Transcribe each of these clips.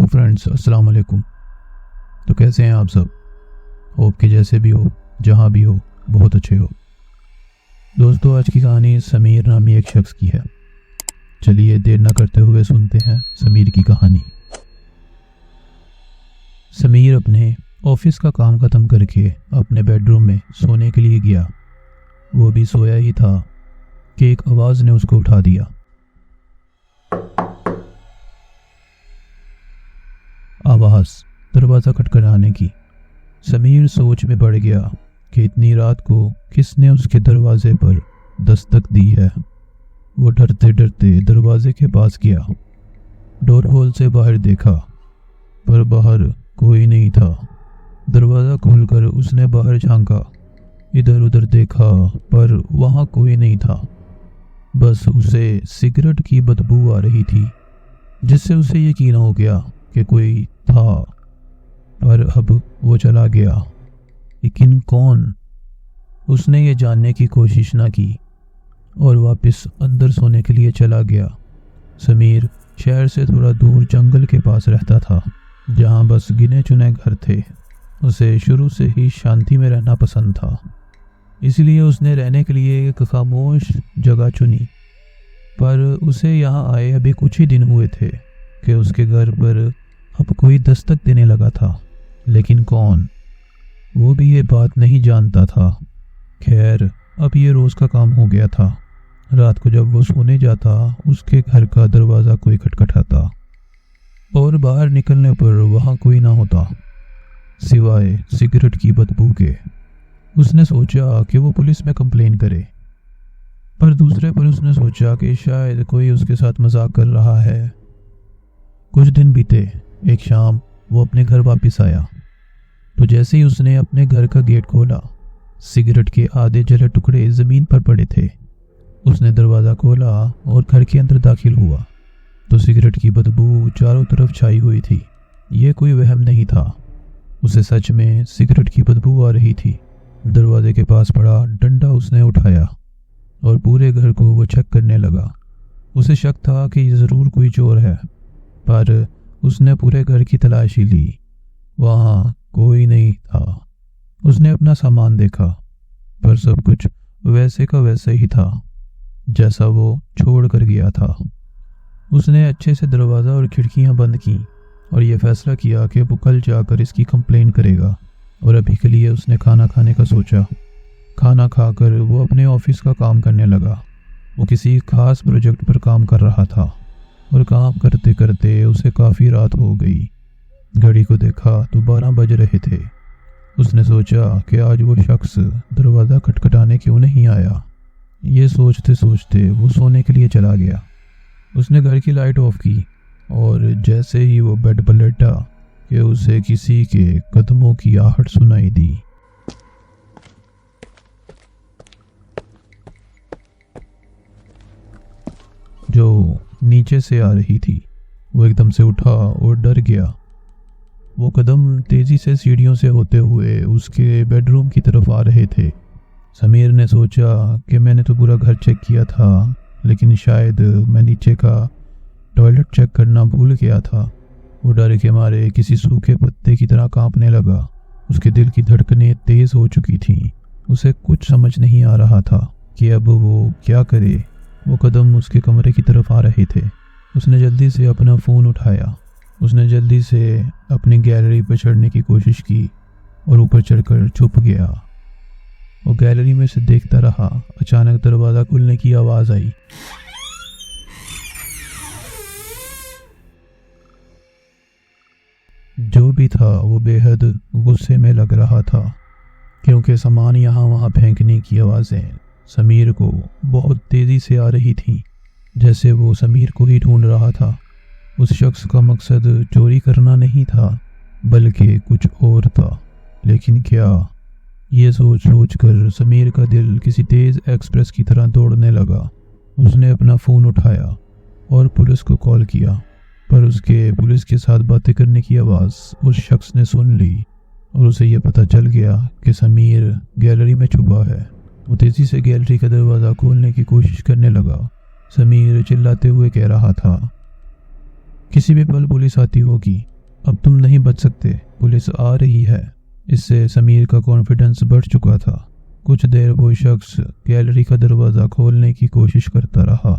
Friends, अस्सलाम वालेकुम। तो कैसे हैं आप सब? होप कि जैसे भी हो, जहाँ भी हो, बहुत अच्छे हो। दोस्तों, आज की कहानी समीर नामी एक शख्स की है। चलिए देर न करते हुए सुनते हैं समीर की कहानी। समीर अपने ऑफिस का काम ख़त्म करके अपने बेडरूम में सोने के लिए गया। वो भी सोया ही था कि एक आवाज़ ने उसको उठा दिया। आवाज़ दरवाज़ा खटखटाने की। समीर सोच में पड़ गया कि इतनी रात को किसने उसके दरवाजे पर दस्तक दी है। वो डरते डरते दरवाजे के पास गया। डोर होल से बाहर देखा, पर बाहर कोई नहीं था। दरवाज़ा खोलकर उसने बाहर झांका, इधर उधर देखा, पर वहाँ कोई नहीं था। बस उसे सिगरेट की बदबू आ रही थी, जिससे उसे यकीन हो गया कि कोई था। पर अब वो चला गया, लेकिन कौन? उसने ये जानने की कोशिश ना की और वापस अंदर सोने के लिए चला गया। समीर शहर से थोड़ा दूर जंगल के पास रहता था, जहाँ बस गिने चुने घर थे। उसे शुरू से ही शांति में रहना पसंद था, इसलिए उसने रहने के लिए एक खामोश जगह चुनी। पर उसे यहाँ आए अभी कुछ ही दिन हुए थे कि उसके घर पर अब कोई दस्तक देने लगा था, लेकिन कौन? वो भी ये बात नहीं जानता था। खैर, अब ये रोज़ का काम हो गया था। रात को जब वो सोने जाता, उसके घर का दरवाज़ा कोई खटखटाता और बाहर निकलने पर वहाँ कोई ना होता, सिवाय सिगरेट की बदबू के। उसने सोचा कि वो पुलिस में कंप्लेन करे, पर दूसरे पर उसने सोचा कि शायद कोई उसके साथ मजाक कर रहा है। कुछ दिन बीते। एक शाम वो अपने घर वापस आया, तो जैसे ही उसने अपने घर का गेट खोला, सिगरेट के आधे जले टुकड़े ज़मीन पर पड़े थे। उसने दरवाज़ा खोला और घर के अंदर दाखिल हुआ, तो सिगरेट की बदबू चारों तरफ छाई हुई थी। ये कोई वहम नहीं था, उसे सच में सिगरेट की बदबू आ रही थी। दरवाजे के पास पड़ा डंडा उसने उठाया और पूरे घर को वो चेक करने लगा। उसे शक था कि ये ज़रूर कोई चोर है, पर उसने पूरे घर की तलाशी ली। वहाँ कोई नहीं था। उसने अपना सामान देखा, पर सब कुछ वैसे का वैसे ही था जैसा वो छोड़ कर गया था। उसने अच्छे से दरवाज़ा और खिड़कियाँ बंद की और ये फैसला किया कि वो कल जाकर इसकी कंप्लेन करेगा। और अभी के लिए उसने खाना खाने का सोचा। खाना खाकर वो अपने ऑफिस का काम करने लगा। वो किसी खास प्रोजेक्ट पर काम कर रहा था और काम करते करते उसे काफ़ी रात हो गई। घड़ी को देखा तो 12 बज रहे थे। उसने सोचा कि आज वो शख्स दरवाज़ा खटखटाने क्यों नहीं आया। ये सोचते सोचते वो सोने के लिए चला गया। उसने घर की लाइट ऑफ की और जैसे ही वो बेड पर लेटा कि उसे किसी के कदमों की आहट सुनाई दी। जो नीचे से आ रही थी। वो एकदम से उठा और डर गया। वो कदम तेजी से सीढ़ियों से होते हुए उसके बेडरूम की तरफ आ रहे थे। समीर ने सोचा कि मैंने तो पूरा घर चेक किया था, लेकिन शायद मैं नीचे का टॉयलेट चेक करना भूल गया था। वो डर के मारे किसी सूखे पत्ते की तरह कांपने लगा। उसके दिल की धड़कनें तेज हो चुकी थीं। उसे कुछ समझ नहीं आ रहा था कि अब वो क्या करे। वो कदम उसके कमरे की तरफ आ रहे थे। उसने जल्दी से अपना फ़ोन उठाया। उसने जल्दी से अपनी गैलरी पर चढ़ने की कोशिश की और ऊपर चढ़कर छुप गया। वो गैलरी में से देखता रहा। अचानक दरवाज़ा खुलने की आवाज़ आई। जो भी था वो बेहद गुस्से में लग रहा था, क्योंकि सामान यहाँ वहाँ फेंकने की आवाज़ें समीर को बहुत तेज़ी से आ रही थीं, जैसे वो समीर को ही ढूंढ रहा था। उस शख्स का मकसद चोरी करना नहीं था, बल्कि कुछ और था। लेकिन क्या? ये सोच सोच कर समीर का दिल किसी तेज़ एक्सप्रेस की तरह दौड़ने लगा। उसने अपना फ़ोन उठाया और पुलिस को कॉल किया, पर उसके पुलिस के साथ बातें करने की आवाज़ उस शख्स ने सुन ली और उसे ये पता चल गया कि समीर गैलरी में छुपा है। वो तेज़ी से गैलरी का दरवाज़ा खोलने की कोशिश करने लगा। समीर चिल्लाते हुए कह रहा था, किसी भी पल पुलिस आती होगी, अब तुम नहीं बच सकते, पुलिस आ रही है। इससे समीर का कॉन्फिडेंस बढ़ चुका था। कुछ देर वो शख्स गैलरी का दरवाज़ा खोलने की कोशिश करता रहा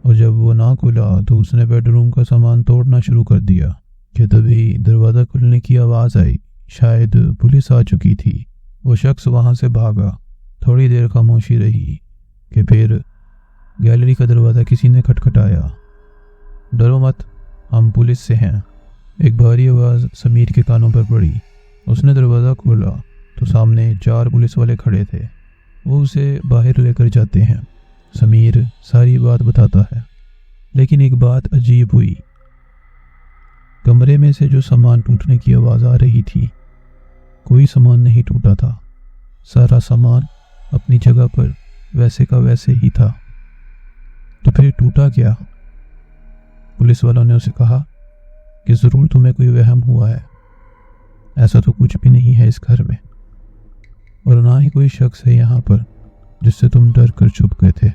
और जब वो ना खुला तो उसने बेडरूम का सामान तोड़ना शुरू कर दिया कि तभी दरवाज़ा खुलने की आवाज़ आई। शायद पुलिस आ चुकी थी। वो शख्स वहाँ से भागा। थोड़ी देर खामोशी रही कि फिर गैलरी का दरवाज़ा किसी ने खटखटाया। डरो मत, हम पुलिस से हैं। एक भारी आवाज़ समीर के कानों पर पड़ी। उसने दरवाज़ा खोला तो सामने 4 पुलिस वाले खड़े थे। वो उसे बाहर लेकर जाते हैं। समीर सारी बात बताता है, लेकिन एक बात अजीब हुई। कमरे में से जो सामान टूटने की आवाज़ आ रही थी, कोई सामान नहीं टूटा था। सारा सामान अपनी जगह पर वैसे का वैसे ही था। तो फिर टूटा क्या? पुलिस वालों ने उसे कहा कि ज़रूर तुम्हें कोई वहम हुआ है। ऐसा तो कुछ भी नहीं है इस घर में, और ना ही कोई शख्स है यहाँ पर जिससे तुम डर कर छुप गए थे।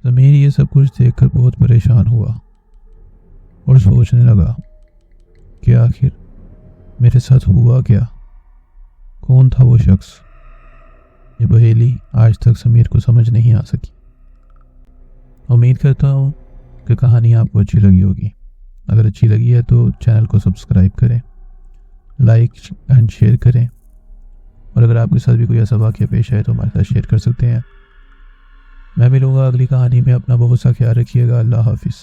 समीर ये सब कुछ देखकर बहुत परेशान हुआ और सोचने लगा कि आखिर मेरे साथ हुआ क्या? कौन था वो शख्स? ये पहेली आज तक समीर को समझ नहीं आ सकी। उम्मीद करता हूँ कि कहानी आपको अच्छी लगी होगी। अगर अच्छी लगी है तो चैनल को सब्सक्राइब करें, लाइक एंड शेयर करें, और अगर आपके साथ भी कोई ऐसा वाक़या पेश आए तो हमारे साथ शेयर कर सकते हैं। मैं मिलूँगा अगली कहानी में। अपना बहुत सा ख्याल रखिएगा। अल्लाह हाफिज़।